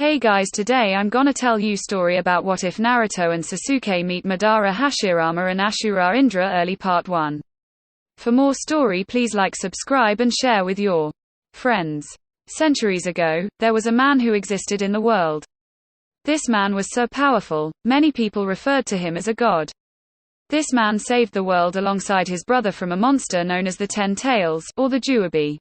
Hey guys, today I'm gonna tell you story about what if Naruto and Sasuke meet Madara, Hashirama and Ashura Indra early part 1. For more story, please like, subscribe and share with your friends. Centuries ago, there was a man who existed in the world. This man was so powerful, many people referred to him as a god. This man saved the world alongside his brother from a monster known as the 10 Tails, or the Juabi.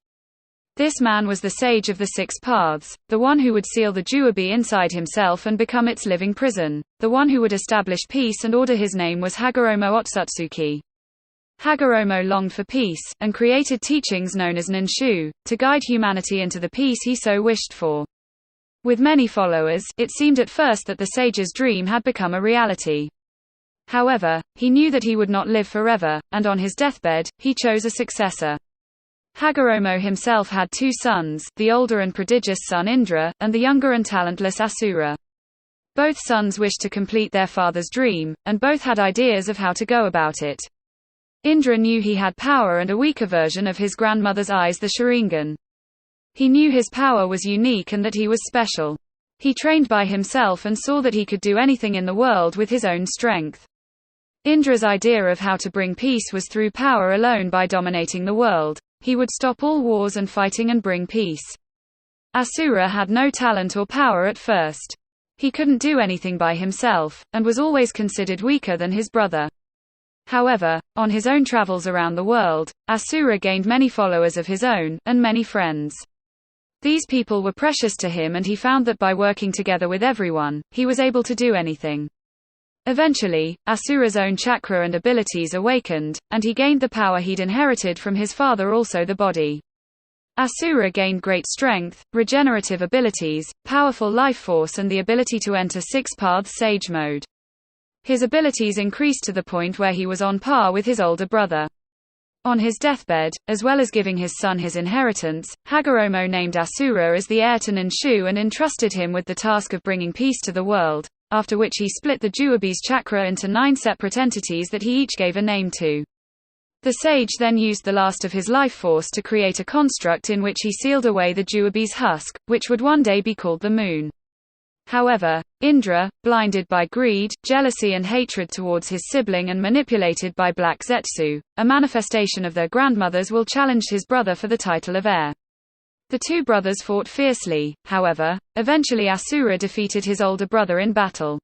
This man was the sage of the 6 paths, the one who would seal the Juabi inside himself and become its living prison, the one who would establish peace and order. His name was Hashirama Otsutsuki. Hashirama longed for peace, and created teachings known as Nanshu, to guide humanity into the peace he so wished for. With many followers, it seemed at first that the sage's dream had become a reality. However, he knew that he would not live forever, and on his deathbed, he chose a successor. Hashirama himself had 2 sons, the older and prodigious son Indra, and the younger and talentless Ashura. Both sons wished to complete their father's dream, and both had ideas of how to go about it. Indra knew he had power and a weaker version of his grandmother's eyes, the Sharingan. He knew his power was unique and that he was special. He trained by himself and saw that he could do anything in the world with his own strength. Indra's idea of how to bring peace was through power alone. By dominating the world, he would stop all wars and fighting and bring peace. Ashura had no talent or power at first. He couldn't do anything by himself, and was always considered weaker than his brother. However, on his own travels around the world, Ashura gained many followers of his own, and many friends. These people were precious to him, and he found that by working together with everyone, he was able to do anything. Eventually, Asura's own chakra and abilities awakened, and he gained the power he'd inherited from his father, also the body. Ashura gained great strength, regenerative abilities, powerful life force and the ability to enter 6 paths sage mode. His abilities increased to the point where he was on par with his older brother. On his deathbed, as well as giving his son his inheritance, Hashirama named Ashura as the heir to Nanshu and entrusted him with the task of bringing peace to the world, after which he split the Juabi's chakra into 9 separate entities that he each gave a name to. The sage then used the last of his life force to create a construct in which he sealed away the Juabi's husk, which would one day be called the moon. However, Indra, blinded by greed, jealousy and hatred towards his sibling and manipulated by Black Zetsu, a manifestation of their grandmothers, will challenge his brother for the title of heir. The 2 brothers fought fiercely, however, eventually Ashura defeated his older brother in battle.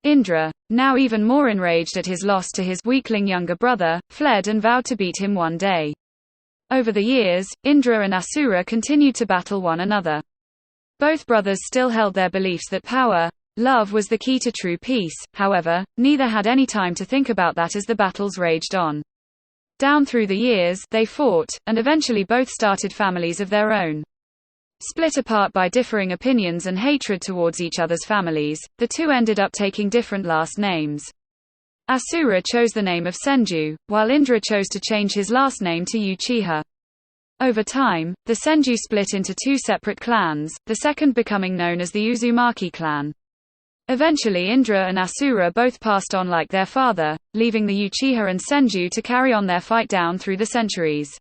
Indra, now even more enraged at his loss to his weakling younger brother, fled and vowed to beat him one day. Over the years, Indra and Ashura continued to battle one another. Both brothers still held their beliefs that power, love was the key to true peace, however, neither had any time to think about that as the battles raged on. Down through the years, they fought, and eventually both started families of their own. Split apart by differing opinions and hatred towards each other's families, the 2 ended up taking different last names. Ashura chose the name of Senju, while Indra chose to change his last name to Uchiha. Over time, the Senju split into 2 separate clans, the second becoming known as the Uzumaki clan. Eventually Indra and Ashura both passed on like their father, leaving the Uchiha and Senju to carry on their fight down through the centuries.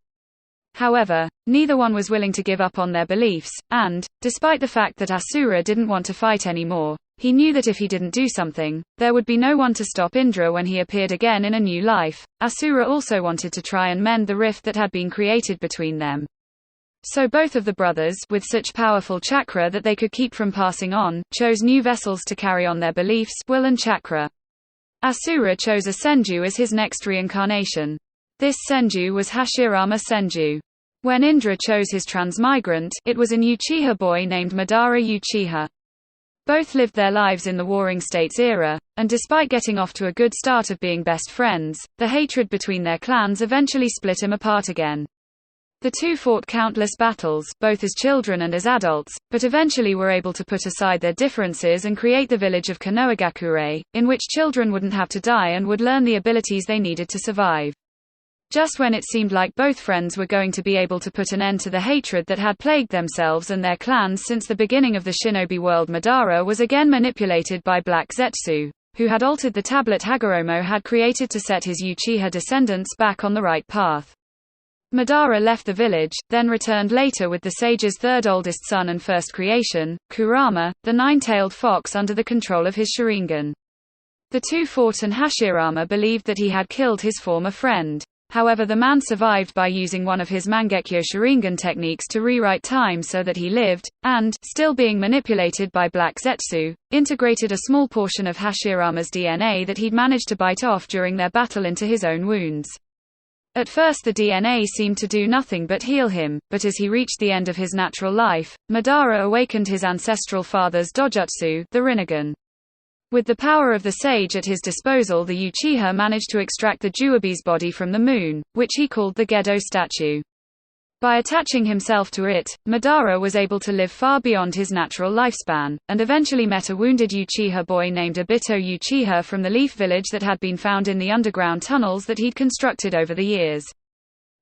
However, neither one was willing to give up on their beliefs, and, despite the fact that Ashura didn't want to fight anymore, he knew that if he didn't do something, there would be no one to stop Indra when he appeared again in a new life. Ashura also wanted to try and mend the rift that had been created between them. So both of the brothers, with such powerful chakra that they could keep from passing on, chose new vessels to carry on their beliefs, will and chakra. Ashura chose a Senju as his next reincarnation. This Senju was Hashirama Senju. When Indra chose his transmigrant, it was an Uchiha boy named Madara Uchiha. Both lived their lives in the Warring States era, and despite getting off to a good start of being best friends, the hatred between their clans eventually split them apart again. The 2 fought countless battles, both as children and as adults, but eventually were able to put aside their differences and create the village of Konohagakure, in which children wouldn't have to die and would learn the abilities they needed to survive. Just when it seemed like both friends were going to be able to put an end to the hatred that had plagued themselves and their clans since the beginning of the shinobi world, Madara was again manipulated by Black Zetsu, who had altered the tablet Hashirama had created to set his Uchiha descendants back on the right path. Madara left the village, then returned later with the sage's third oldest son and first creation, Kurama, the nine-tailed fox under the control of his Sharingan. The two fought and Hashirama believed that he had killed his former friend. However, the man survived by using one of his Mangekyo Sharingan techniques to rewrite time so that he lived, and, still being manipulated by Black Zetsu, integrated a small portion of Hashirama's DNA that he'd managed to bite off during their battle into his own wounds. At first the DNA seemed to do nothing but heal him, but as he reached the end of his natural life, Madara awakened his ancestral father's Dojutsu, the Rinnegan. With the power of the sage at his disposal, the Uchiha managed to extract the Juabi's body from the moon, which he called the Gedo statue. By attaching himself to it, Madara was able to live far beyond his natural lifespan, and eventually met a wounded Uchiha boy named Obito Uchiha from the Leaf Village that had been found in the underground tunnels that he'd constructed over the years.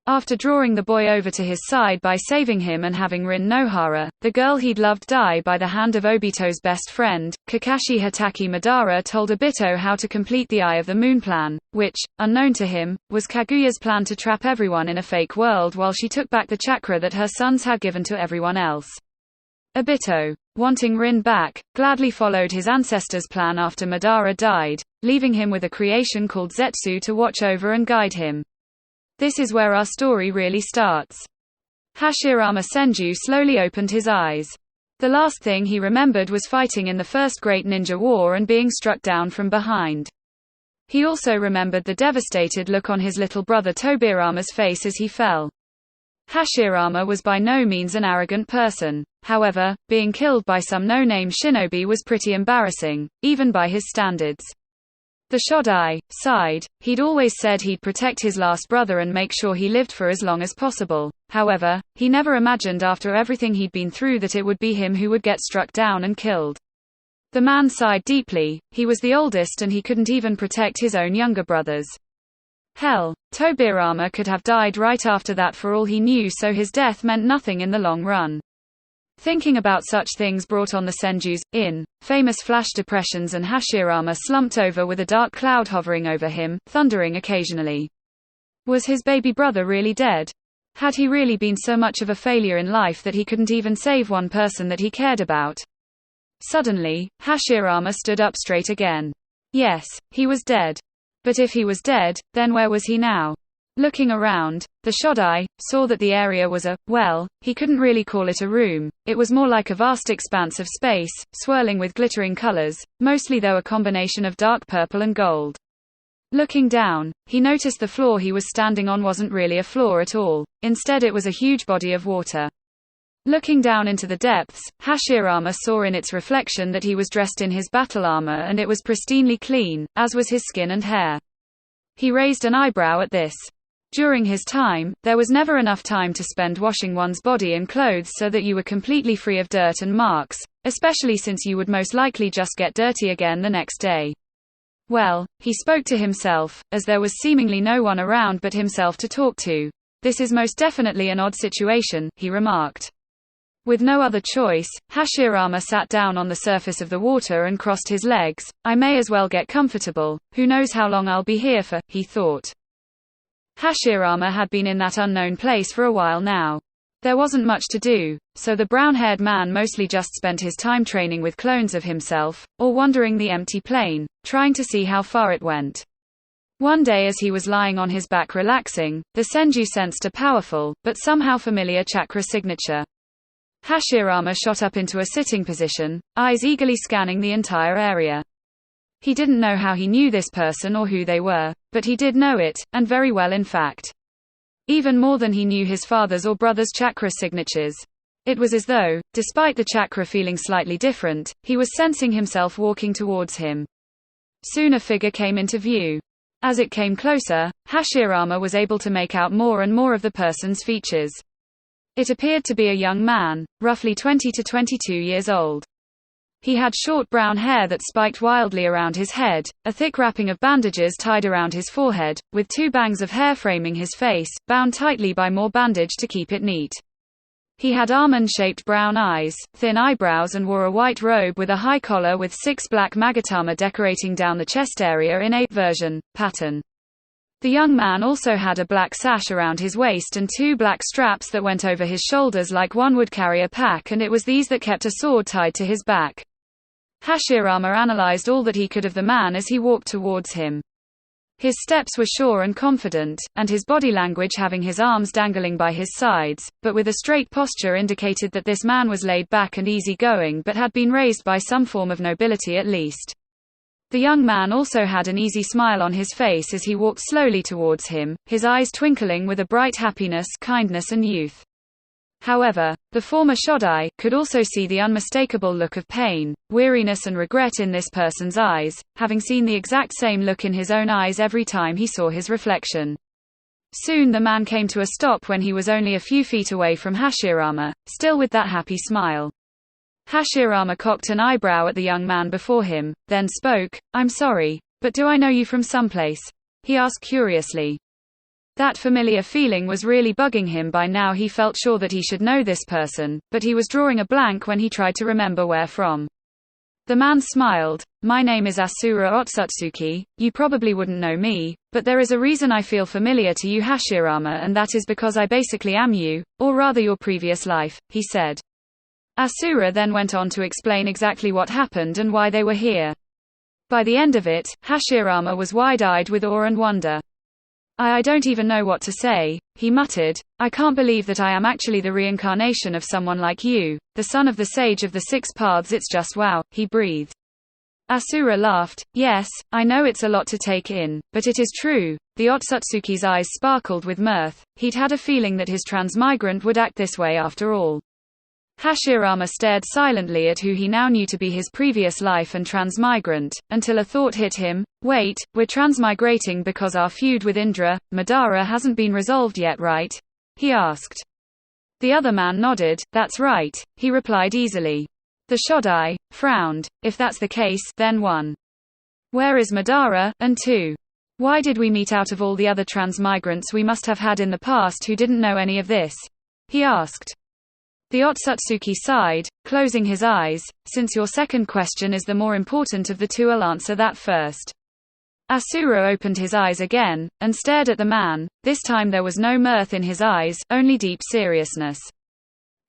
After drawing the boy over to his side by saving him and having Rin Nohara, the girl he'd loved, die by the hand of Obito's best friend, Kakashi Hatake, Madara told Obito how to complete the Eye of the Moon plan, which, unknown to him, was Kaguya's plan to trap everyone in a fake world while she took back the chakra that her sons had given to everyone else. Obito, wanting Rin back, gladly followed his ancestors' plan after Madara died, leaving him with a creation called Zetsu to watch over and guide him. This is where our story really starts. Hashirama Senju slowly opened his eyes. The last thing he remembered was fighting in the First Great Ninja War and being struck down from behind. He also remembered the devastated look on his little brother Tobirama's face as he fell. Hashirama was by no means an arrogant person. However, being killed by some no-name shinobi was pretty embarrassing, even by his standards. The Shodai sighed. He'd always said he'd protect his last brother and make sure he lived for as long as possible. However, he never imagined after everything he'd been through that it would be him who would get struck down and killed. The man sighed deeply. He was the oldest and he couldn't even protect his own younger brothers. Hell, Tobirama could have died right after that for all he knew, so his death meant nothing in the long run. Thinking about such things brought on the Senju's famous flash depressions, and Hashirama slumped over with a dark cloud hovering over him, thundering occasionally. Was his baby brother really dead? Had he really been so much of a failure in life that he couldn't even save one person that he cared about? Suddenly, Hashirama stood up straight again. Yes, he was dead. But if he was dead, then where was he now? Looking around, the Shodai saw that the area was he couldn't really call it a room, it was more like a vast expanse of space, swirling with glittering colors, mostly though a combination of dark purple and gold. Looking down, he noticed the floor he was standing on wasn't really a floor at all, instead it was a huge body of water. Looking down into the depths, Hashirama saw in its reflection that he was dressed in his battle armor and it was pristinely clean, as was his skin and hair. He raised an eyebrow at this. During his time, there was never enough time to spend washing one's body and clothes so that you were completely free of dirt and marks, especially since you would most likely just get dirty again the next day. Well, he spoke to himself, as there was seemingly no one around but himself to talk to. This is most definitely an odd situation, he remarked. With no other choice, Hashirama sat down on the surface of the water and crossed his legs. I may as well get comfortable, who knows how long I'll be here for, he thought. Hashirama had been in that unknown place for a while now. There wasn't much to do, so the brown-haired man mostly just spent his time training with clones of himself, or wandering the empty plain, trying to see how far it went. One day as he was lying on his back relaxing, the Senju sensed a powerful, but somehow familiar chakra signature. Hashirama shot up into a sitting position, eyes eagerly scanning the entire area. He didn't know how he knew this person or who they were, but he did know it, and very well in fact. Even more than he knew his father's or brother's chakra signatures. It was as though, despite the chakra feeling slightly different, he was sensing himself walking towards him. Soon a figure came into view. As it came closer, Hashirama was able to make out more and more of the person's features. It appeared to be a young man, roughly 20 to 22 years old. He had short brown hair that spiked wildly around his head, a thick wrapping of bandages tied around his forehead, with two bangs of hair framing his face, bound tightly by more bandage to keep it neat. He had almond-shaped brown eyes, thin eyebrows and wore a white robe with a high collar with 6 black magatama decorating down the chest area in a version pattern. The young man also had a black sash around his waist and 2 black straps that went over his shoulders like one would carry a pack, and it was these that kept a sword tied to his back. Hashirama analyzed all that he could of the man as he walked towards him. His steps were sure and confident, and his body language, having his arms dangling by his sides, but with a straight posture, indicated that this man was laid back and easy-going but had been raised by some form of nobility at least. The young man also had an easy smile on his face as he walked slowly towards him, his eyes twinkling with a bright happiness, kindness and youth. However, the former Shodai could also see the unmistakable look of pain, weariness and regret in this person's eyes, having seen the exact same look in his own eyes every time he saw his reflection. Soon the man came to a stop when he was only a few feet away from Hashirama, still with that happy smile. Hashirama cocked an eyebrow at the young man before him, then spoke. "I'm sorry, but do I know you from someplace?" he asked curiously. That familiar feeling was really bugging him. By now he felt sure that he should know this person, but he was drawing a blank when he tried to remember where from. The man smiled. "My name is Asura Otsutsuki. You probably wouldn't know me, but there is a reason I feel familiar to you, Hashirama, and that is because I basically am you, or rather your previous life," he said. Asura then went on to explain exactly what happened and why they were here. By the end of it, Hashirama was wide-eyed with awe and wonder. I don't even know what to say," he muttered. "I can't believe that I am actually the reincarnation of someone like you, the son of the sage of the 6 paths. It's just wow," he breathed. Asura laughed. "Yes, I know it's a lot to take in, but it is true." The Otsutsuki's eyes sparkled with mirth. He'd had a feeling that his transmigrant would act this way after all. Hashirama stared silently at who he now knew to be his previous life and transmigrant, until a thought hit him. "Wait, we're transmigrating because our feud with Indra, Madara hasn't been resolved yet, right?" he asked. The other man nodded. "That's right," he replied easily. The Shodai frowned. "If that's the case, then 1. Where is Madara, and 2. Why did we meet out of all the other transmigrants we must have had in the past who didn't know any of this?" he asked. The Otsutsuki sighed, closing his eyes. "Since your second question is the more important of the 2, I'll answer that first." Asura opened his eyes again, and stared at the man. This time there was no mirth in his eyes, only deep seriousness.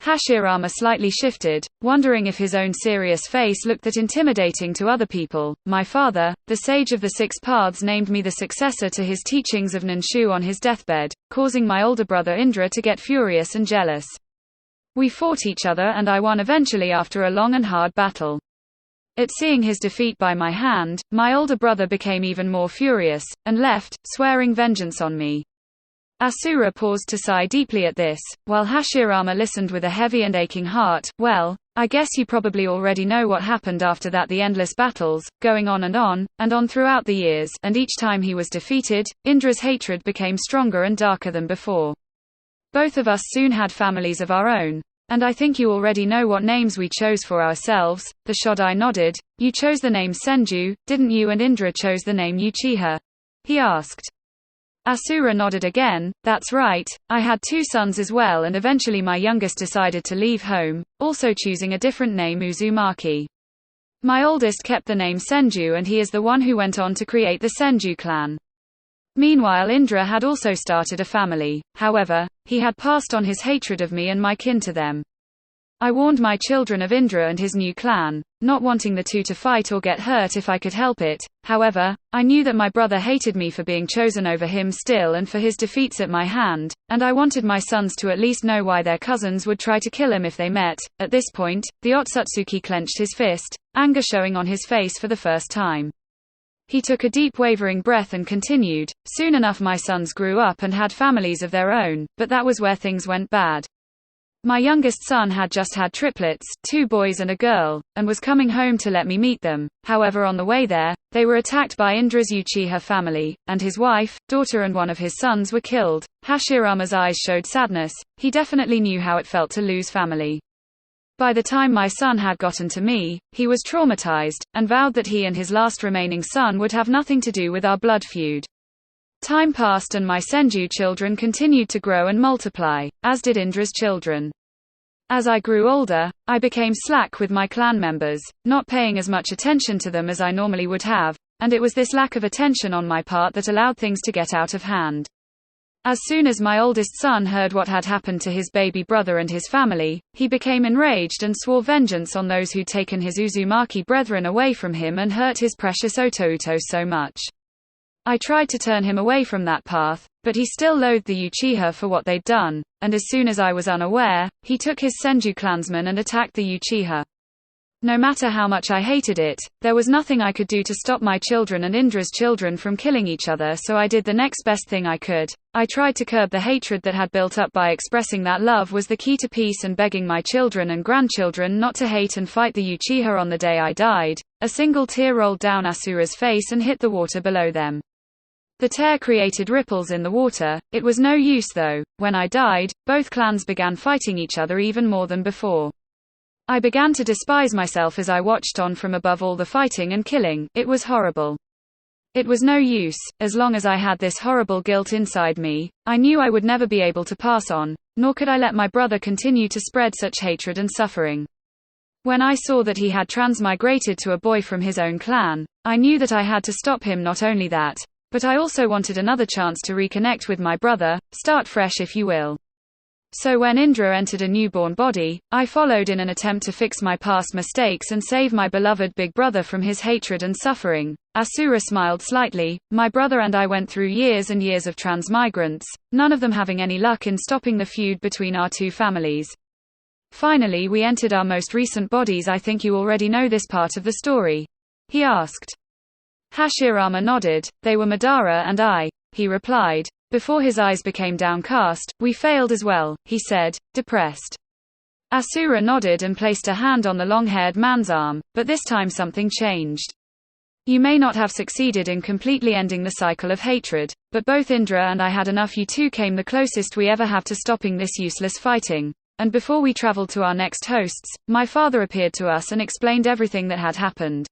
Hashirama slightly shifted, wondering if his own serious face looked that intimidating to other people. "My father, the sage of the 6 paths, named me the successor to his teachings of Nanshu on his deathbed, causing my older brother Indra to get furious and jealous. We fought each other and I won eventually after a long and hard battle. At seeing his defeat by my hand, my older brother became even more furious, and left, swearing vengeance on me." Asura paused to sigh deeply at this, while Hashirama listened with a heavy and aching heart. "Well, I guess you probably already know what happened after that, the endless battles, going on and on throughout the years, and each time he was defeated, Indra's hatred became stronger and darker than before. Both of us soon had families of our own. And I think you already know what names we chose for ourselves." The Shodai nodded. "You chose the name Senju, didn't you, and Indra chose the name Uchiha?" he asked. Asura nodded again. "That's right, I had 2 sons as well, and eventually my youngest decided to leave home, also choosing a different name, Uzumaki. My oldest kept the name Senju, and he is the one who went on to create the Senju clan. Meanwhile, Indra had also started a family, however, he had passed on his hatred of me and my kin to them. I warned my children of Indra and his new clan, not wanting the 2 to fight or get hurt if I could help it. However, I knew that my brother hated me for being chosen over him still and for his defeats at my hand, and I wanted my sons to at least know why their cousins would try to kill him if they met." At this point, the Otsutsuki clenched his fist, anger showing on his face for the first time. He took a deep wavering breath and continued, "Soon enough my sons grew up and had families of their own, but that was where things went bad. My youngest son had just had triplets, 2 boys and a girl, and was coming home to let me meet them. However, on the way there, they were attacked by Indra's Uchiha family, and his wife, daughter and one of his sons were killed." Hashirama's eyes showed sadness. He definitely knew how it felt to lose family. "By the time my son had gotten to me, he was traumatized, and vowed that he and his last remaining son would have nothing to do with our blood feud. Time passed and my Senju children continued to grow and multiply, as did Indra's children. As I grew older, I became slack with my clan members, not paying as much attention to them as I normally would have, and it was this lack of attention on my part that allowed things to get out of hand. As soon as my oldest son heard what had happened to his baby brother and his family, he became enraged and swore vengeance on those who'd taken his Uzumaki brethren away from him and hurt his precious Otouto so much. I tried to turn him away from that path, but he still loathed the Uchiha for what they'd done, and as soon as I was unaware, he took his Senju clansmen and attacked the Uchiha. No matter how much I hated it, there was nothing I could do to stop my children and Indra's children from killing each other, so I did the next best thing I could. I tried to curb the hatred that had built up by expressing that love was the key to peace and begging my children and grandchildren not to hate and fight the Uchiha. On the day I died, a single tear rolled down Asura's face and hit the water below them. The tear created ripples in the water. It was no use though. When I died, both clans began fighting each other even more than before. I began to despise myself as I watched on from above all the fighting and killing. It was horrible. It was no use. As long as I had this horrible guilt inside me, I knew I would never be able to pass on, nor could I let my brother continue to spread such hatred and suffering. When I saw that he had transmigrated to a boy from his own clan, I knew that I had to stop him. Not only that, but I also wanted another chance to reconnect with my brother, start fresh if you will. So when Indra entered a newborn body, I followed in an attempt to fix my past mistakes and save my beloved big brother from his hatred and suffering. Asura smiled slightly. My brother and I went through years and years of transmigrants, none of them having any luck in stopping the feud between our two families. Finally we entered our most recent bodies. I think you already know this part of the story, he asked. Hashirama nodded. They were Madara and I, he replied. Before his eyes became downcast, we failed as well, he said, depressed. Asura nodded and placed a hand on the long-haired man's arm, but this time something changed. You may not have succeeded in completely ending the cycle of hatred, but both Indra and I had enough. You two came the closest we ever have to stopping this useless fighting, and before we traveled to our next hosts, my father appeared to us and explained everything that had happened.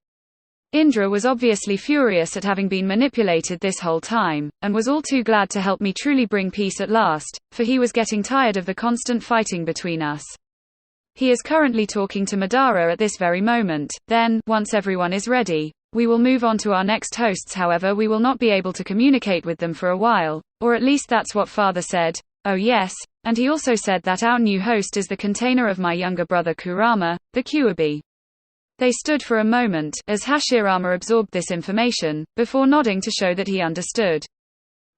Indra was obviously furious at having been manipulated this whole time, and was all too glad to help me truly bring peace at last, for he was getting tired of the constant fighting between us. He is currently talking to Madara at this very moment. Then, once everyone is ready, we will move on to our next hosts. However, we will not be able to communicate with them for a while, or at least that's what father said. Oh yes, and he also said that our new host is the container of my younger brother Kurama, the Kyuubi. They stood for a moment, as Hashirama absorbed this information, before nodding to show that he understood.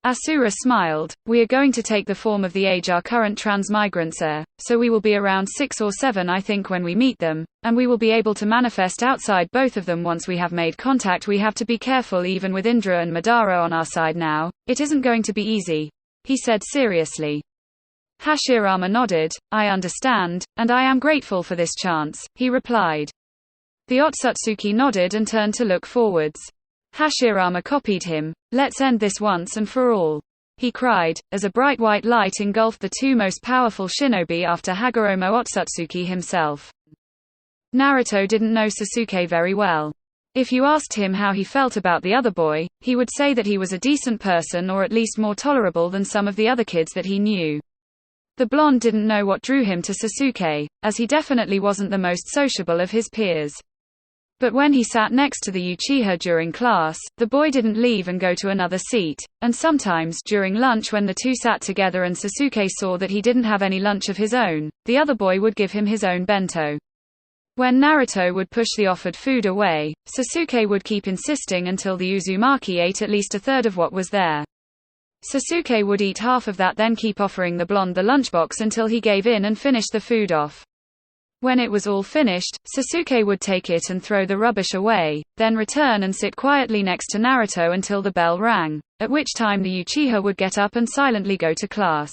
Asura smiled. We are going to take the form of the age our current transmigrants are, so we will be around 6 or 7 I think when we meet them, and we will be able to manifest outside both of them once we have made contact. We have to be careful even with Indra and Madara on our side now. It isn't going to be easy, he said seriously. Hashirama nodded. I understand, and I am grateful for this chance, he replied. The Otsutsuki nodded and turned to look forwards. Hashirama copied him. Let's end this once and for all, he cried, as a bright white light engulfed the two most powerful shinobi after Hagoromo Otsutsuki himself. Naruto didn't know Sasuke very well. If you asked him how he felt about the other boy, he would say that he was a decent person, or at least more tolerable than some of the other kids that he knew. The blonde didn't know what drew him to Sasuke, as he definitely wasn't the most sociable of his peers. But when he sat next to the Uchiha during class, the boy didn't leave and go to another seat, and sometimes during lunch when the two sat together and Sasuke saw that he didn't have any lunch of his own, the other boy would give him his own bento. When Naruto would push the offered food away, Sasuke would keep insisting until the Uzumaki ate at least a third of what was there. Sasuke would eat half of that, then keep offering the blonde the lunchbox until he gave in and finished the food off. When it was all finished, Sasuke would take it and throw the rubbish away, then return and sit quietly next to Naruto until the bell rang, at which time the Uchiha would get up and silently go to class.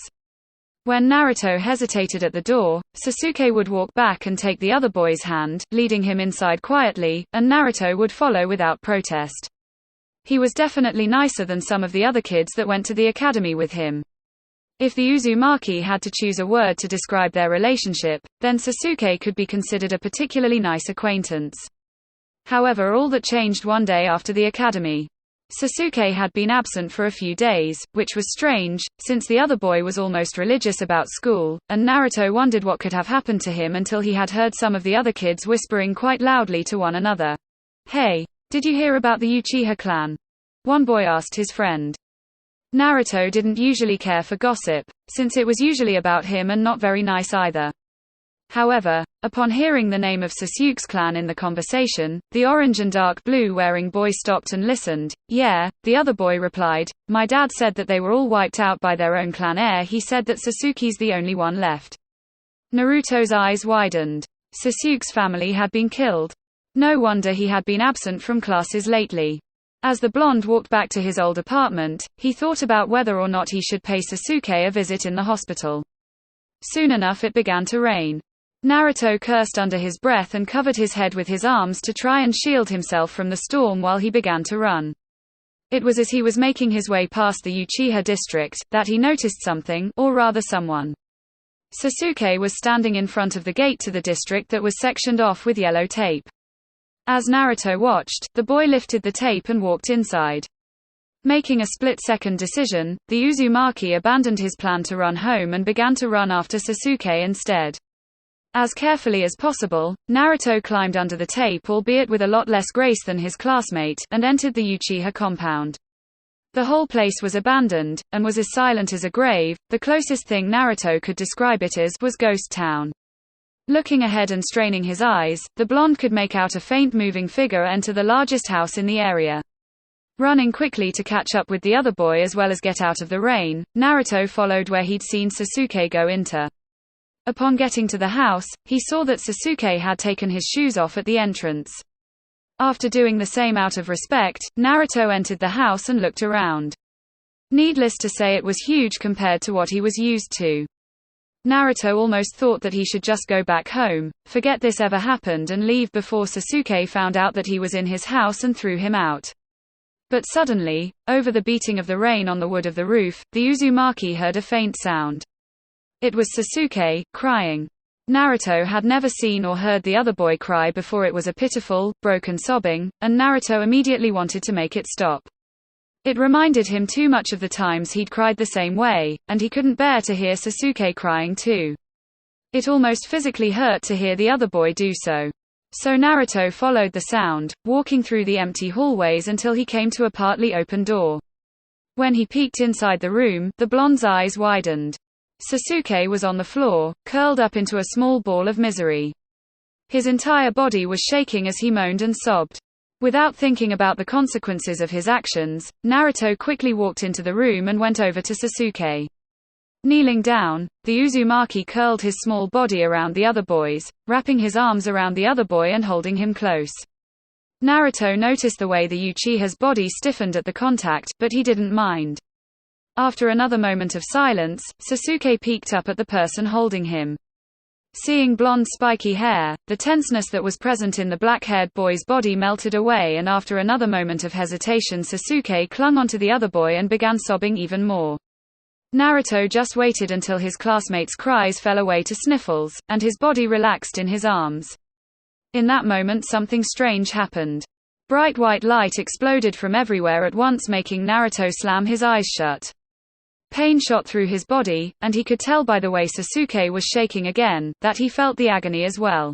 When Naruto hesitated at the door, Sasuke would walk back and take the other boy's hand, leading him inside quietly, and Naruto would follow without protest. He was definitely nicer than some of the other kids that went to the academy with him. If the Uzumaki had to choose a word to describe their relationship, then Sasuke could be considered a particularly nice acquaintance. However, all that changed one day after the academy. Sasuke had been absent for a few days, which was strange, since the other boy was almost religious about school, and Naruto wondered what could have happened to him until he had heard some of the other kids whispering quite loudly to one another. Hey, Did you hear about the Uchiha clan? One boy asked his friend. Naruto didn't usually care for gossip, since it was usually about him and not very nice either. However, upon hearing the name of Sasuke's clan in the conversation, the orange and dark blue wearing boy stopped and listened. Yeah, the other boy replied, my dad said that they were all wiped out by their own clan heir. He said that Sasuke's the only one left. Naruto's eyes widened. Sasuke's family had been killed. No wonder he had been absent from classes lately. As the blonde walked back to his old apartment, he thought about whether or not he should pay Sasuke a visit in the hospital. Soon enough it began to rain. Naruto cursed under his breath and covered his head with his arms to try and shield himself from the storm while he began to run. It was as he was making his way past the Uchiha district, that he noticed something, or rather someone. Sasuke was standing in front of the gate to the district that was sectioned off with yellow tape. As Naruto watched, the boy lifted the tape and walked inside. Making a split-second decision, the Uzumaki abandoned his plan to run home and began to run after Sasuke instead. As carefully as possible, Naruto climbed under the tape, albeit with a lot less grace than his classmate, and entered the Uchiha compound. The whole place was abandoned, and was as silent as a grave. The closest thing Naruto could describe it as was Ghost Town. Looking ahead and straining his eyes, the blonde could make out a faint moving figure enter the largest house in the area. Running quickly to catch up with the other boy as well as get out of the rain, Naruto followed where he'd seen Sasuke go into. Upon getting to the house, he saw that Sasuke had taken his shoes off at the entrance. After doing the same out of respect, Naruto entered the house and looked around. Needless to say, it was huge compared to what he was used to. Naruto almost thought that he should just go back home, forget this ever happened and leave before Sasuke found out that he was in his house and threw him out. But suddenly, over the beating of the rain on the wood of the roof, the Uzumaki heard a faint sound. It was Sasuke, crying. Naruto had never seen or heard the other boy cry before. It was a pitiful, broken sobbing, and Naruto immediately wanted to make it stop. It reminded him too much of the times he'd cried the same way, and he couldn't bear to hear Sasuke crying too. It almost physically hurt to hear the other boy do so. So Naruto followed the sound, walking through the empty hallways until he came to a partly open door. When he peeked inside the room, the blonde's eyes widened. Sasuke was on the floor, curled up into a small ball of misery. His entire body was shaking as he moaned and sobbed. Without thinking about the consequences of his actions, Naruto quickly walked into the room and went over to Sasuke. Kneeling down, the Uzumaki curled his small body around the other boy's, wrapping his arms around the other boy and holding him close. Naruto noticed the way the Uchiha's body stiffened at the contact, but he didn't mind. After another moment of silence, Sasuke peeked up at the person holding him. Seeing blonde spiky hair, the tenseness that was present in the black-haired boy's body melted away, and after another moment of hesitation Sasuke clung onto the other boy and began sobbing even more. Naruto just waited until his classmates' cries fell away to sniffles, and his body relaxed in his arms. In that moment something strange happened. Bright white light exploded from everywhere at once, making Naruto slam his eyes shut. Pain shot through his body, and he could tell by the way Sasuke was shaking again, that he felt the agony as well.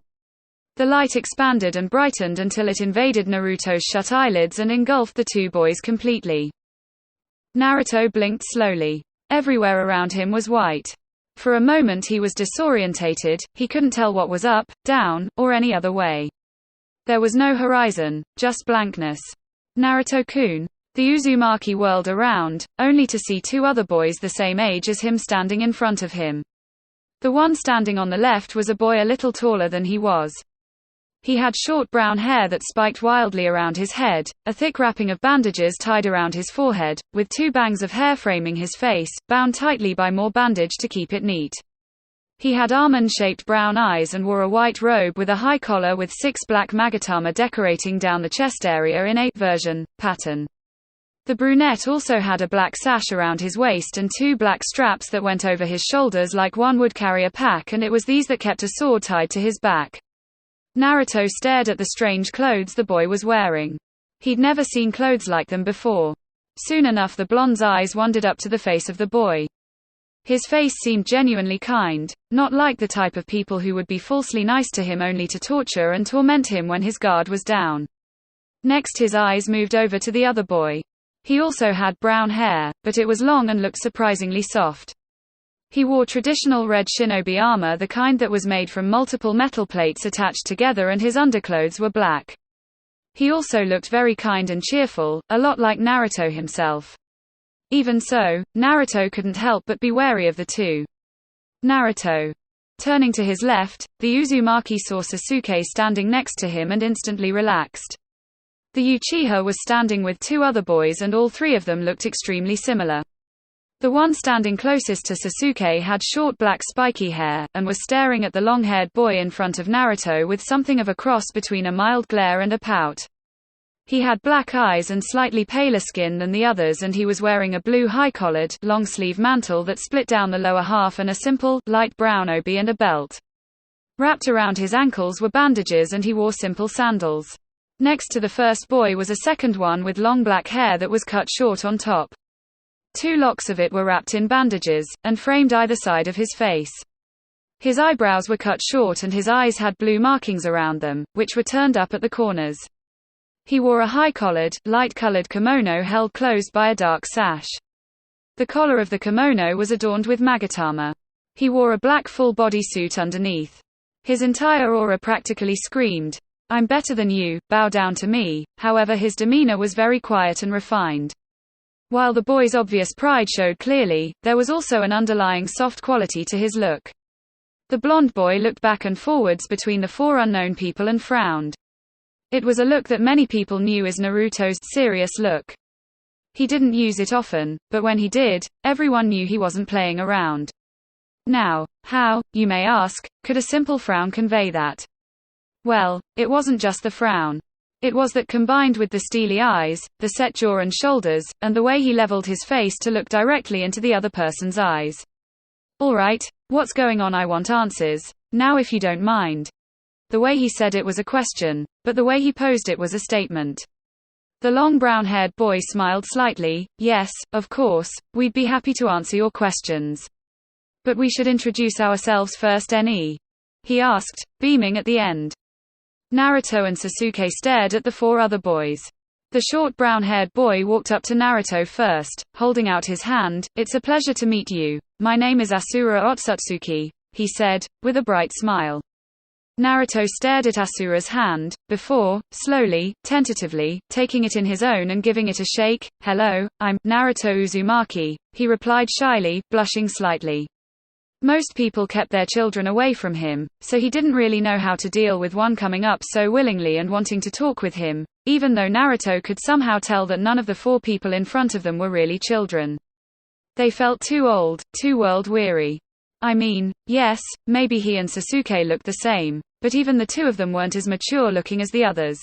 The light expanded and brightened until it invaded Naruto's shut eyelids and engulfed the two boys completely. Naruto blinked slowly. Everywhere around him was white. For a moment he was disorientated, he couldn't tell what was up, down, or any other way. There was no horizon, just blankness. Naruto-kun. The Uzumaki whirled around, only to see two other boys the same age as him standing in front of him. The one standing on the left was a boy a little taller than he was. He had short brown hair that spiked wildly around his head, a thick wrapping of bandages tied around his forehead, with two bangs of hair framing his face, bound tightly by more bandage to keep it neat. He had almond-shaped brown eyes and wore a white robe with a high collar with 6 black magatama decorating down the chest area in a version pattern. The brunette also had a black sash around his waist and 2 black straps that went over his shoulders like one would carry a pack, and it was these that kept a sword tied to his back. Naruto stared at the strange clothes the boy was wearing. He'd never seen clothes like them before. Soon enough the blonde's eyes wandered up to the face of the boy. His face seemed genuinely kind, not like the type of people who would be falsely nice to him only to torture and torment him when his guard was down. Next his eyes moved over to the other boy. He also had brown hair, but it was long and looked surprisingly soft. He wore traditional red shinobi armor, the kind that was made from multiple metal plates attached together, and his underclothes were black. He also looked very kind and cheerful, a lot like Naruto himself. Even so, Naruto couldn't help but be wary of the two. Naruto. Turning to his left, the Uzumaki saw Sasuke standing next to him and instantly relaxed. The Uchiha was standing with two other boys, and all three of them looked extremely similar. The one standing closest to Sasuke had short black spiky hair, and was staring at the long-haired boy in front of Naruto with something of a cross between a mild glare and a pout. He had black eyes and slightly paler skin than the others, and he was wearing a blue high-collared, long-sleeve mantle that split down the lower half and a simple, light brown obi and a belt. Wrapped around his ankles were bandages, and he wore simple sandals. Next to the first boy was a second one with long black hair that was cut short on top. 2 locks of it were wrapped in bandages, and framed either side of his face. His eyebrows were cut short and his eyes had blue markings around them, which were turned up at the corners. He wore a high-collared, light-colored kimono held closed by a dark sash. The collar of the kimono was adorned with magatama. He wore a black full-body suit underneath. His entire aura practically screamed, "I'm better than you, bow down to me." However, his demeanor was very quiet and refined. While the boy's obvious pride showed clearly, there was also an underlying soft quality to his look. The blonde boy looked back and forwards between the 4 unknown people and frowned. It was a look that many people knew as Naruto's serious look. He didn't use it often, but when he did, everyone knew he wasn't playing around. Now, how, you may ask, could a simple frown convey that? Well, it wasn't just the frown. It was that, combined with the steely eyes, the set jaw and shoulders, and the way he leveled his face to look directly into the other person's eyes. "Alright, what's going on? I want answers. Now if you don't mind." The way he said it was a question, but the way he posed it was a statement. The long brown-haired boy smiled slightly. "Yes, of course, we'd be happy to answer your questions. But we should introduce ourselves first, he asked, beaming at the end. Naruto and Sasuke stared at the 4 other boys. The short brown-haired boy walked up to Naruto first, holding out his hand. "It's a pleasure to meet you. My name is Ashura Otsutsuki," he said, with a bright smile. Naruto stared at Asura's hand, before, slowly, tentatively, taking it in his own and giving it a shake. "Hello, I'm Naruto Uzumaki," he replied shyly, blushing slightly. Most people kept their children away from him, so he didn't really know how to deal with one coming up so willingly and wanting to talk with him, even though Naruto could somehow tell that none of the 4 people in front of them were really children. They felt too old, too world-weary. I mean, yes, maybe he and Sasuke looked the same, but even the 2 of them weren't as mature-looking as the others.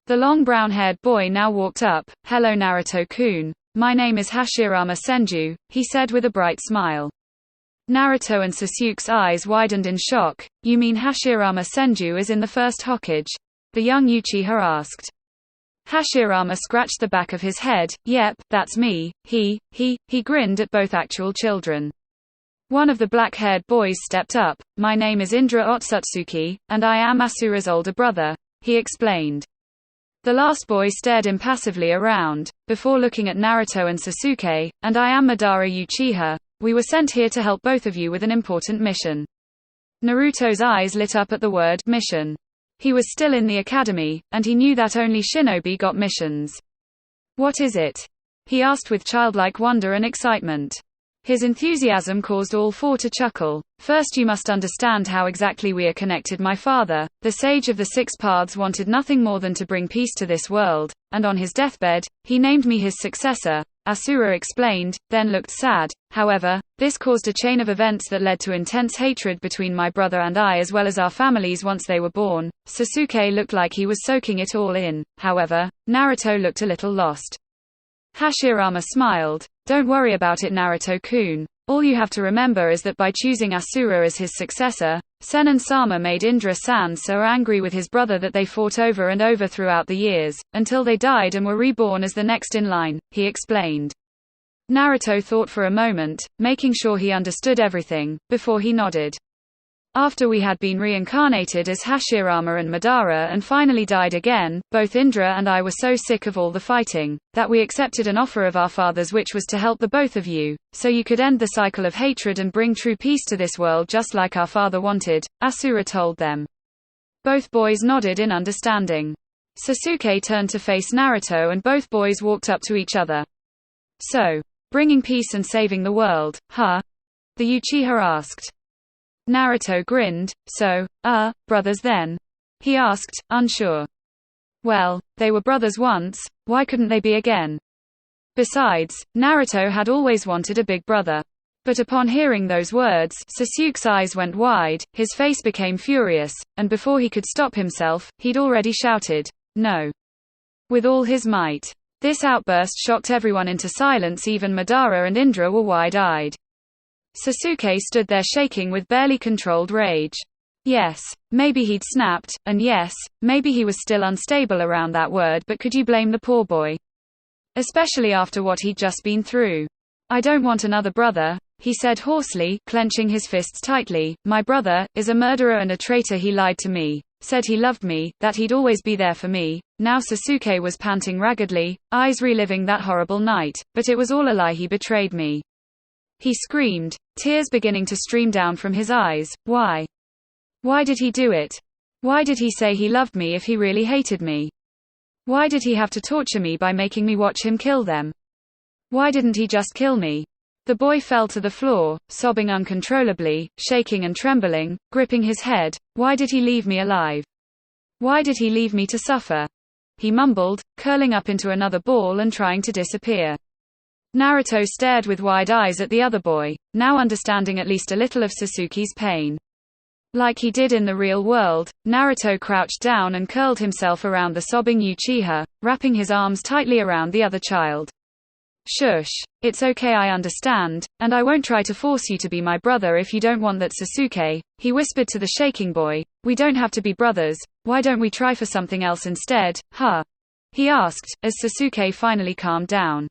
The long brown-haired boy now walked up. "Hello Naruto-kun. My name is Hashirama Senju," he said with a bright smile. Naruto and Sasuke's eyes widened in shock. "You mean Hashirama Senju is in the first Hokage?" the young Uchiha asked. Hashirama scratched the back of his head. "Yep, that's me." He grinned at both actual children. One of the black-haired boys stepped up. "My name is Indra Otsutsuki, and I am Asura's older brother," he explained. The last boy stared impassively around, before looking at Naruto and Sasuke. "And I am Madara Uchiha. We were sent here to help both of you with an important mission." Naruto's eyes lit up at the word mission. He was still in the academy, and he knew that only shinobi got missions. "What is it?" he asked with childlike wonder and excitement. His enthusiasm caused all 4 to chuckle. "First you must understand how exactly we are connected. My father, the sage of the 6 paths, wanted nothing more than to bring peace to this world, and on his deathbed, he named me his successor," Asura explained, then looked sad. "However, this caused a chain of events that led to intense hatred between my brother and I, as well as our families once they were born." Sasuke looked like he was soaking it all in. However, Naruto looked a little lost. Hashirama smiled. "Don't worry about it, Naruto-kun. All you have to remember is that by choosing Asura as his successor, Sen and Sama made Indra-san so angry with his brother that they fought over and over throughout the years, until they died and were reborn as the next in line," he explained. Naruto thought for a moment, making sure he understood everything, before he nodded. After we had been reincarnated as Hashirama and Madara and finally died again, both Indra and I were so sick of all the fighting, that we accepted an offer of our father's, which was to help the both of you, so you could end the cycle of hatred and bring true peace to this world just like our father wanted, Ashura told them. Both boys nodded in understanding. Sasuke turned to face Naruto and both boys walked up to each other. So, bringing peace and saving the world, huh? The Uchiha asked. Naruto grinned. So, brothers then? He asked, unsure. Well, they were brothers once, why couldn't they be again? Besides, Naruto had always wanted a big brother. But upon hearing those words, Sasuke's eyes went wide, his face became furious, and before he could stop himself, he'd already shouted, no. With all his might. This outburst shocked everyone into silence, even Madara and Indra were wide-eyed. Sasuke stood there shaking with barely controlled rage. Yes, maybe he'd snapped, and yes, maybe he was still unstable around that word, but could you blame the poor boy? Especially after what he'd just been through. I don't want another brother, he said hoarsely, clenching his fists tightly. My brother is a murderer and a traitor. He lied to me, said he loved me, that he'd always be there for me. Now Sasuke was panting raggedly, eyes reliving that horrible night, but it was all a lie. He betrayed me. He screamed, tears beginning to stream down from his eyes. Why? Why did he do it? Why did he say he loved me if he really hated me? Why did he have to torture me by making me watch him kill them? Why didn't he just kill me? The boy fell to the floor, sobbing uncontrollably, shaking and trembling, gripping his head. Why did he leave me alive? Why did he leave me to suffer? He mumbled, curling up into another ball and trying to disappear. Naruto stared with wide eyes at the other boy, now understanding at least a little of Sasuke's pain. Like he did in the real world, Naruto crouched down and curled himself around the sobbing Uchiha, wrapping his arms tightly around the other child. Shush. It's okay, I understand, and I won't try to force you to be my brother if you don't want that. Sasuke, he whispered to the shaking boy, we don't have to be brothers, why don't we try for something else instead, huh? He asked, as Sasuke finally calmed down.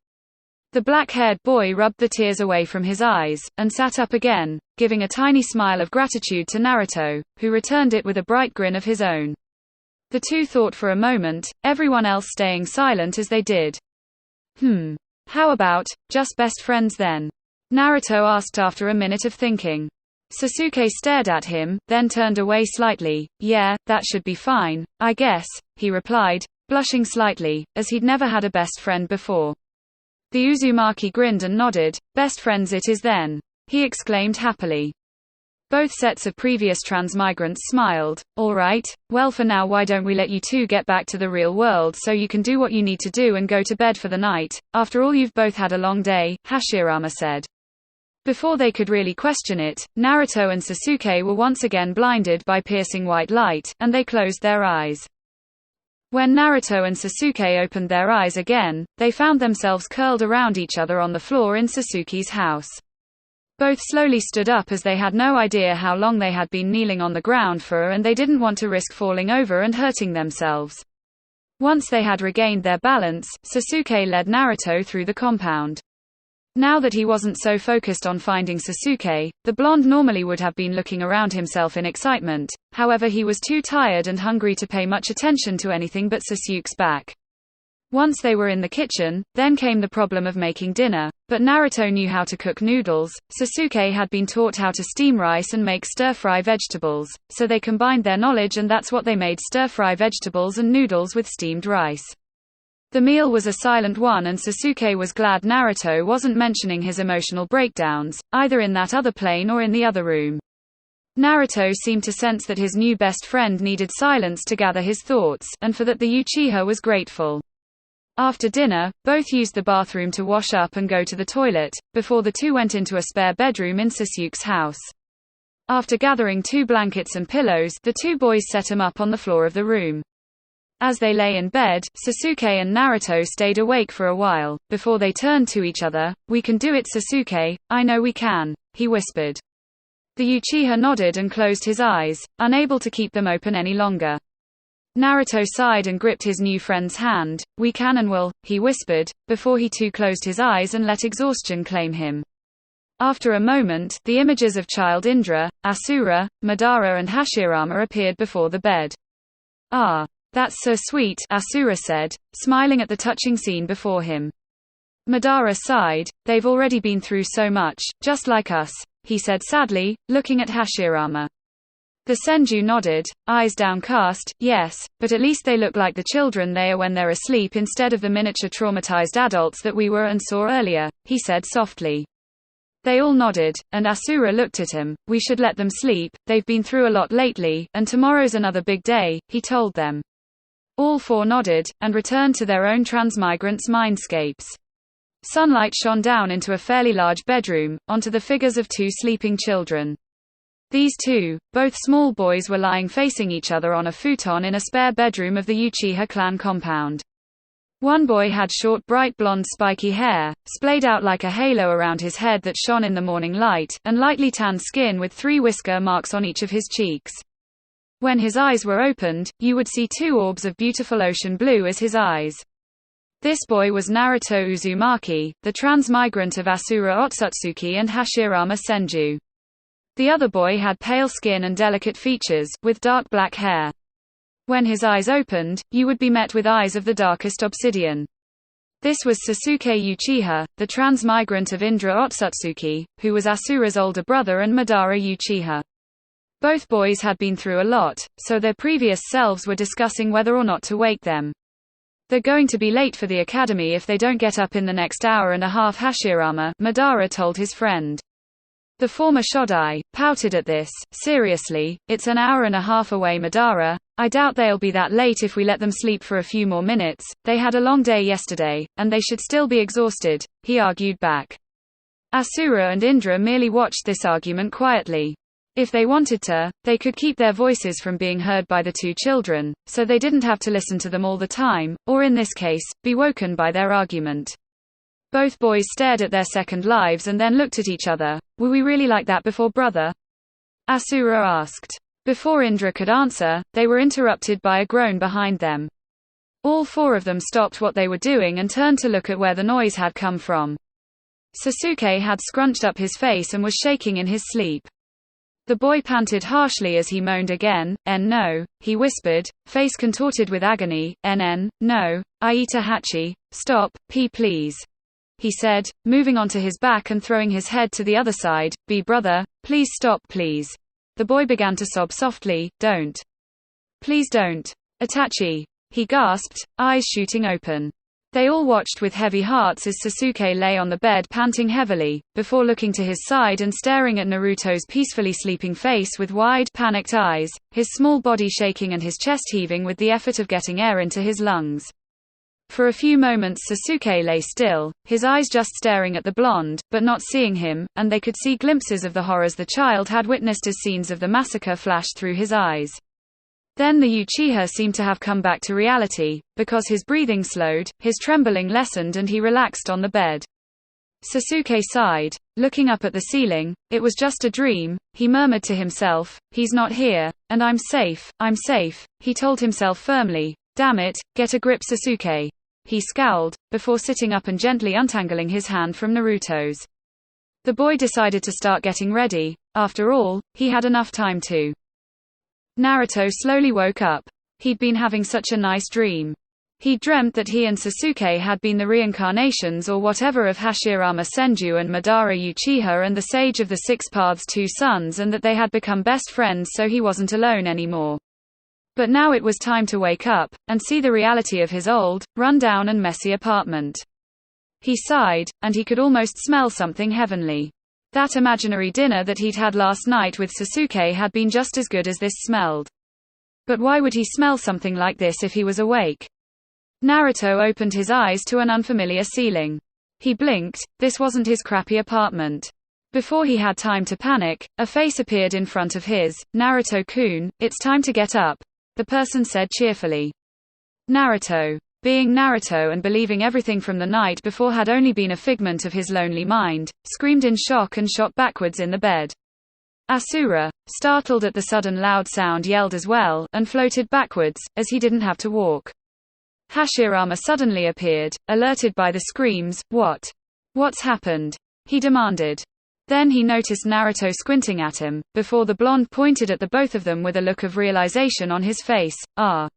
The black-haired boy rubbed the tears away from his eyes, and sat up again, giving a tiny smile of gratitude to Naruto, who returned it with a bright grin of his own. The two thought for a moment, everyone else staying silent as they did. How about, just best friends then? Naruto asked after a minute of thinking. Sasuke stared at him, then turned away slightly. Yeah, that should be fine, I guess, he replied, blushing slightly, as he'd never had a best friend before. The Uzumaki grinned and nodded. Best friends it is then, he exclaimed happily. Both sets of previous transmigrants smiled. All right, well for now why don't we let you two get back to the real world so you can do what you need to do and go to bed for the night. After all you've both had a long day, Hashirama said. Before they could really question it, Naruto and Sasuke were once again blinded by piercing white light, and they closed their eyes. When Naruto and Sasuke opened their eyes again, they found themselves curled around each other on the floor in Sasuke's house. Both slowly stood up as they had no idea how long they had been kneeling on the ground for, and they didn't want to risk falling over and hurting themselves. Once they had regained their balance, Sasuke led Naruto through the compound. Now that he wasn't so focused on finding Sasuke, the blonde normally would have been looking around himself in excitement, however he was too tired and hungry to pay much attention to anything but Sasuke's back. Once they were in the kitchen, then came the problem of making dinner, but Naruto knew how to cook noodles, Sasuke had been taught how to steam rice and make stir-fry vegetables, so they combined their knowledge and that's what they made: stir-fry vegetables and noodles with steamed rice. The meal was a silent one and Sasuke was glad Naruto wasn't mentioning his emotional breakdowns, either in that other plane or in the other room. Naruto seemed to sense that his new best friend needed silence to gather his thoughts, and for that the Uchiha was grateful. After dinner, both used the bathroom to wash up and go to the toilet, before the two went into a spare bedroom in Sasuke's house. After gathering 2 blankets and pillows, the two boys set them up on the floor of the room. As they lay in bed, Sasuke and Naruto stayed awake for a while, before they turned to each other. We can do it, Sasuke, I know we can, he whispered. The Uchiha nodded and closed his eyes, unable to keep them open any longer. Naruto sighed and gripped his new friend's hand. We can and will, he whispered, before he too closed his eyes and let exhaustion claim him. After a moment, the images of child Indra, Ashura, Madara and Hashirama appeared before the bed. "Ah, that's so sweet," Ashura said, smiling at the touching scene before him. Madara sighed. "They've already been through so much, just like us," he said sadly, looking at Hashirama. The Senju nodded, eyes downcast. "Yes, but at least they look like the children they are when they're asleep instead of the miniature traumatized adults that we were and saw earlier," he said softly. They all nodded, and Asura looked at him. "We should let them sleep, they've been through a lot lately, and tomorrow's another big day," he told them. All four nodded, and returned to their own transmigrants' mindscapes. Sunlight shone down into a fairly large bedroom, onto the figures of two sleeping children. These two, both small boys, were lying facing each other on a futon in a spare bedroom of the Uchiha clan compound. One boy had short bright blonde spiky hair, splayed out like a halo around his head that shone in the morning light, and lightly tanned skin with 3 whisker marks on each of his cheeks. When his eyes were opened, you would see 2 orbs of beautiful ocean blue as his eyes. This boy was Naruto Uzumaki, the transmigrant of Asura Otsutsuki and Hashirama Senju. The other boy had pale skin and delicate features, with dark black hair. When his eyes opened, you would be met with eyes of the darkest obsidian. This was Sasuke Uchiha, the transmigrant of Indra Otsutsuki, who was Asura's older brother, and Madara Uchiha. Both boys had been through a lot, so their previous selves were discussing whether or not to wake them. "They're going to be late for the academy if they don't get up in the next hour and a half," Hashirama, Madara told his friend. The former Shodai pouted at this. "Seriously, it's an hour and a half away, Madara. I doubt they'll be that late if we let them sleep for a few more minutes. They had a long day yesterday, and they should still be exhausted," he argued back. Asura and Indra merely watched this argument quietly. If they wanted to, they could keep their voices from being heard by the two children, so they didn't have to listen to them all the time, or in this case, be woken by their argument. Both boys stared at their second lives and then looked at each other. "Were we really like that before, brother?" Asura asked. Before Indra could answer, they were interrupted by a groan behind them. All 4 of them stopped what they were doing and turned to look at where the noise had come from. Sasuke had scrunched up his face and was shaking in his sleep. The boy panted harshly as he moaned again. No," he whispered, face contorted with agony. No, Aita Hachi, stop, please," he said, moving onto his back and throwing his head to the other side. Brother, please stop, please." The boy began to sob softly. "Don't. Please don't. Itachi," he gasped, eyes shooting open. They all watched with heavy hearts as Sasuke lay on the bed panting heavily, before looking to his side and staring at Naruto's peacefully sleeping face with wide, panicked eyes, his small body shaking and his chest heaving with the effort of getting air into his lungs. For a few moments Sasuke lay still, his eyes just staring at the blonde, but not seeing him, and they could see glimpses of the horrors the child had witnessed as scenes of the massacre flashed through his eyes. Then the Uchiha seemed to have come back to reality, because his breathing slowed, his trembling lessened and he relaxed on the bed. Sasuke sighed, looking up at the ceiling. "It was just a dream," he murmured to himself. "He's not here, and I'm safe, he told himself firmly. "Damn it, get a grip, Sasuke." He scowled, before sitting up and gently untangling his hand from Naruto's. The boy decided to start getting ready. After all, he had enough time to. Naruto slowly woke up. He'd been having such a nice dream. He dreamt that he and Sasuke had been the reincarnations or whatever of Hashirama Senju and Madara Uchiha and the Sage of the Six Paths' 2 sons, and that they had become best friends, so he wasn't alone anymore. But now it was time to wake up, and see the reality of his old, run-down and messy apartment. He sighed, and he could almost smell something heavenly. That imaginary dinner that he'd had last night with Sasuke had been just as good as this smelled. But why would he smell something like this if he was awake? Naruto opened his eyes to an unfamiliar ceiling. He blinked. This wasn't his crappy apartment. Before he had time to panic, a face appeared in front of his. "Naruto-kun, it's time to get up," the person said cheerfully. Naruto, being Naruto and believing everything from the night before had only been a figment of his lonely mind, screamed in shock and shot backwards in the bed. Asura, startled at the sudden loud sound, yelled as well, and floated backwards, as he didn't have to walk. Hashirama suddenly appeared, alerted by the screams. What's happened?" he demanded. Then he noticed Naruto squinting at him, before the blonde pointed at the both of them with a look of realization on his face. "Ah.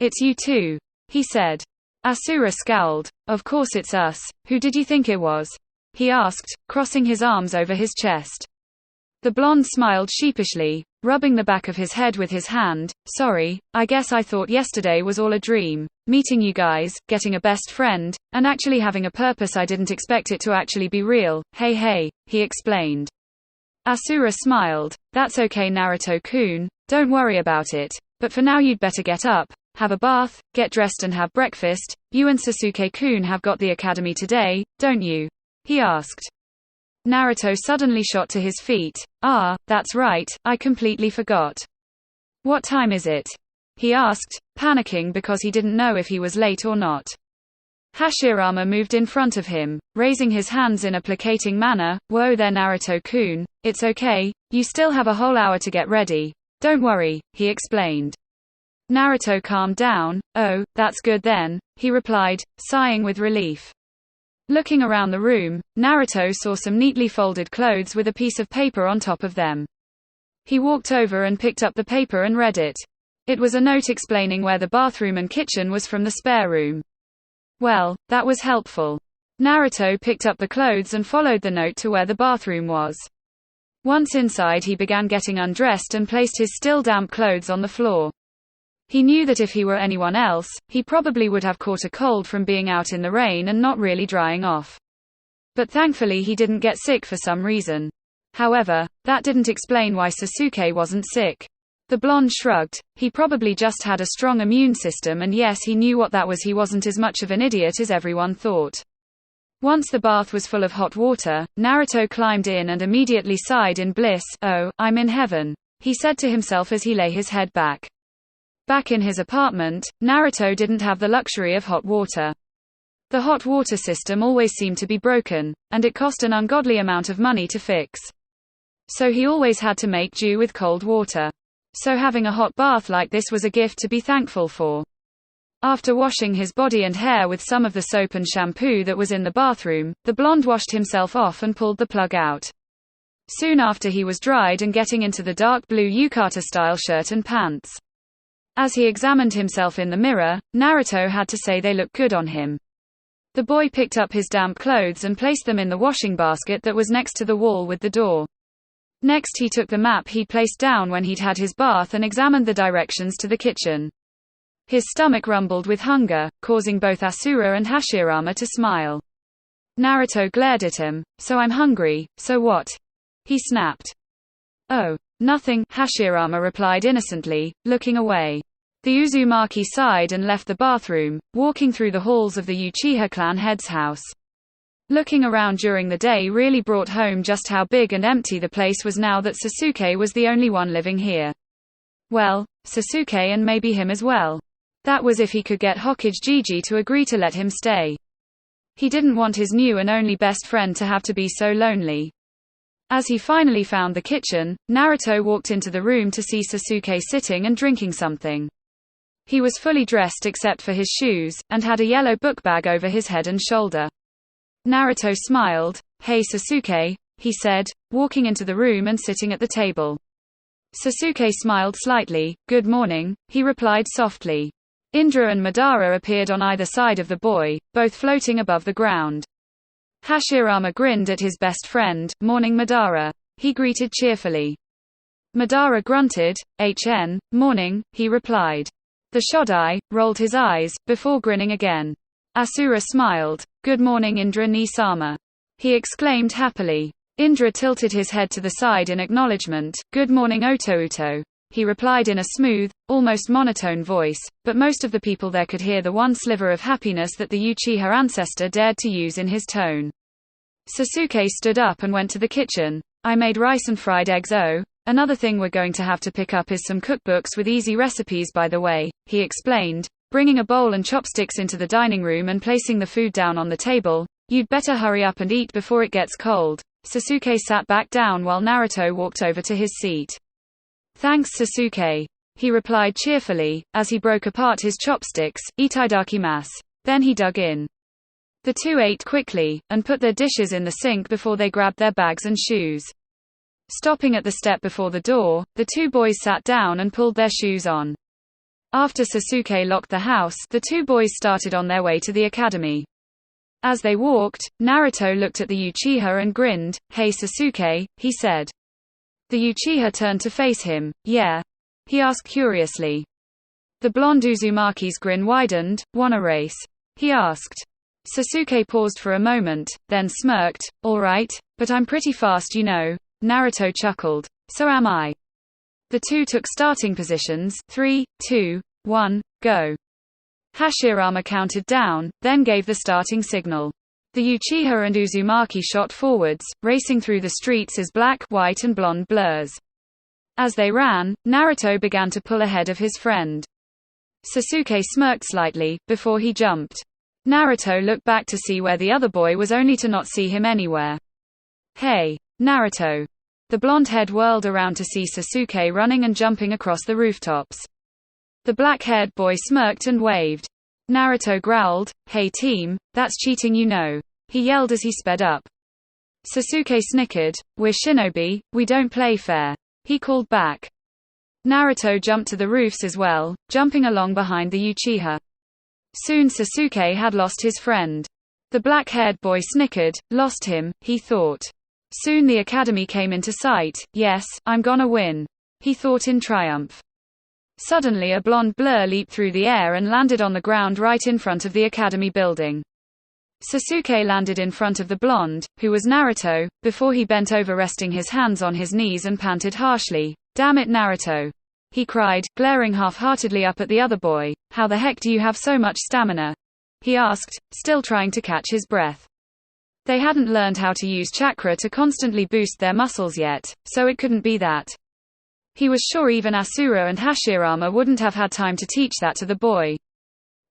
It's you two," he said. Ashura scowled. "Of course it's us. Who did you think it was?" he asked, crossing his arms over his chest. The blonde smiled sheepishly, rubbing the back of his head with his hand. "Sorry, I guess I thought yesterday was all a dream. Meeting you guys, getting a best friend, and actually having a purpose. I didn't expect it to actually be real. Hey," he explained. Ashura smiled. "That's okay, Naruto-kun, don't worry about it. But for now you'd better get up, have a bath, get dressed and have breakfast. You and Sasuke-kun have got the academy today, don't you?" he asked. Naruto suddenly shot to his feet. "Ah, that's right, I completely forgot. What time is it?" he asked, panicking because he didn't know if he was late or not. Hashirama moved in front of him, raising his hands in a placating manner. "Whoa there, Naruto-kun, it's okay, you still have a whole hour to get ready. Don't worry," he explained. Naruto calmed down. "Oh, that's good then," he replied, sighing with relief. Looking around the room, Naruto saw some neatly folded clothes with a piece of paper on top of them. He walked over and picked up the paper and read it. It was a note explaining where the bathroom and kitchen was from the spare room. Well, that was helpful. Naruto picked up the clothes and followed the note to where the bathroom was. Once inside, he began getting undressed and placed his still damp clothes on the floor. He knew that if he were anyone else, he probably would have caught a cold from being out in the rain and not really drying off. But thankfully he didn't get sick for some reason. However, that didn't explain why Sasuke wasn't sick. The blonde shrugged. He probably just had a strong immune system, and yes, he knew what that was. He wasn't as much of an idiot as everyone thought. Once the bath was full of hot water, Naruto climbed in and immediately sighed in bliss. "Oh, I'm in heaven," he said to himself as he lay his head back. Back in his apartment, Naruto didn't have the luxury of hot water. The hot water system always seemed to be broken, and it cost an ungodly amount of money to fix. So he always had to make do with cold water. So having a hot bath like this was a gift to be thankful for. After washing his body and hair with some of the soap and shampoo that was in the bathroom, the blonde washed himself off and pulled the plug out. Soon after, he was dried and getting into the dark blue yukata-style shirt and pants. As he examined himself in the mirror, Naruto had to say they looked good on him. The boy picked up his damp clothes and placed them in the washing basket that was next to the wall with the door. Next, he took the map he'd placed down when he'd had his bath and examined the directions to the kitchen. His stomach rumbled with hunger, causing both Ashura and Hashirama to smile. Naruto glared at him. "So I'm hungry, so what?" he snapped. "Oh, nothing," Hashirama replied innocently, looking away. The Uzumaki sighed and left the bathroom, walking through the halls of the Uchiha clan head's house. Looking around during the day really brought home just how big and empty the place was now that Sasuke was the only one living here. Well, Sasuke and maybe him as well. That was if he could get Hokage to agree to let him stay. He didn't want his new and only best friend to have to be so lonely. As he finally found the kitchen, Naruto walked into the room to see Sasuke sitting and drinking something. He was fully dressed except for his shoes, and had a yellow book bag over his head and shoulder. Naruto smiled. "Hey Sasuke," he said, walking into the room and sitting at the table. Sasuke smiled slightly. "Good morning," he replied softly. Indra and Madara appeared on either side of the boy, both floating above the ground. Hashirama grinned at his best friend. "Morning Madara," he greeted cheerfully. Madara grunted. Morning," he replied. The Shodai rolled his eyes, before grinning again. Ashura smiled. "Good morning Indra ni-sama," he exclaimed happily. Indra tilted his head to the side in acknowledgement. "Good morning Otouto," he replied in a smooth, almost monotone voice, but most of the people there could hear the one sliver of happiness that the Uchiha ancestor dared to use in his tone. Sasuke stood up and went to the kitchen. "I made rice and fried eggs. Oh, another thing we're going to have to pick up is some cookbooks with easy recipes by the way," he explained, bringing a bowl and chopsticks into the dining room and placing the food down on the table. "You'd better hurry up and eat before it gets cold." Sasuke sat back down while Naruto walked over to his seat. "Thanks Sasuke," he replied cheerfully, as he broke apart his chopsticks. "Itadakimasu." Then he dug in. The two ate quickly, and put their dishes in the sink before they grabbed their bags and shoes. Stopping at the step before the door, the two boys sat down and pulled their shoes on. After Sasuke locked the house, the two boys started on their way to the academy. As they walked, Naruto looked at the Uchiha and grinned. "Hey Sasuke," he said. The Uchiha turned to face him. "Yeah?" he asked curiously. The blonde Uzumaki's grin widened. "Wanna race?" he asked. Sasuke paused for a moment, then smirked. "All right, but I'm pretty fast, you know." Naruto chuckled. "So am I." The two took starting positions. 3, 2, 1, go. Hashirama counted down, then gave the starting signal. The Uchiha and Uzumaki shot forwards, racing through the streets as black, white and blonde blurs. As they ran, Naruto began to pull ahead of his friend. Sasuke smirked slightly, before he jumped. Naruto looked back to see where the other boy was, only to not see him anywhere. "Hey, Naruto." The blonde head whirled around to see Sasuke running and jumping across the rooftops. The black-haired boy smirked and waved. Naruto growled, "Hey team, that's cheating, you know," he yelled as he sped up. Sasuke snickered. "We're shinobi, we don't play fair," he called back. Naruto jumped to the roofs as well, jumping along behind the Uchiha. Soon Sasuke had lost his friend. The black-haired boy snickered. "Lost him," he thought. Soon the academy came into sight. "Yes, I'm gonna win," he thought in triumph. Suddenly a blonde blur leaped through the air and landed on the ground right in front of the academy building. Sasuke landed in front of the blonde, who was Naruto, before he bent over, resting his hands on his knees and panted harshly. "Damn it, Naruto," he cried, glaring half-heartedly up at the other boy. "How the heck do you have so much stamina?" he asked, still trying to catch his breath. They hadn't learned how to use chakra to constantly boost their muscles yet, so it couldn't be that. He was sure even Ashura and Hashirama wouldn't have had time to teach that to the boy.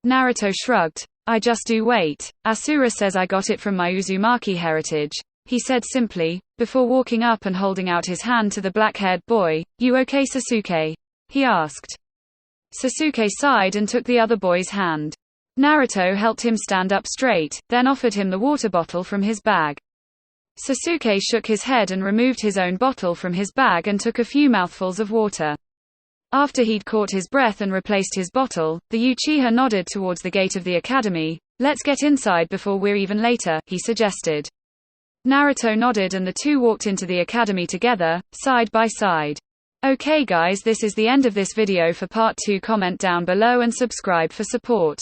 Naruto shrugged. "I just do wait. Ashura says I got it from my Uzumaki heritage," he said simply, before walking up and holding out his hand to the black-haired boy. "You okay, Sasuke?" he asked. Sasuke sighed and took the other boy's hand. Naruto helped him stand up straight, then offered him the water bottle from his bag. Sasuke shook his head and removed his own bottle from his bag and took a few mouthfuls of water. After he'd caught his breath and replaced his bottle, the Uchiha nodded towards the gate of the academy. "Let's get inside before we're even later," he suggested. Naruto nodded and the two walked into the academy together, side by side. Okay guys, this is the end of this video. For part 2 comment down below and subscribe for support.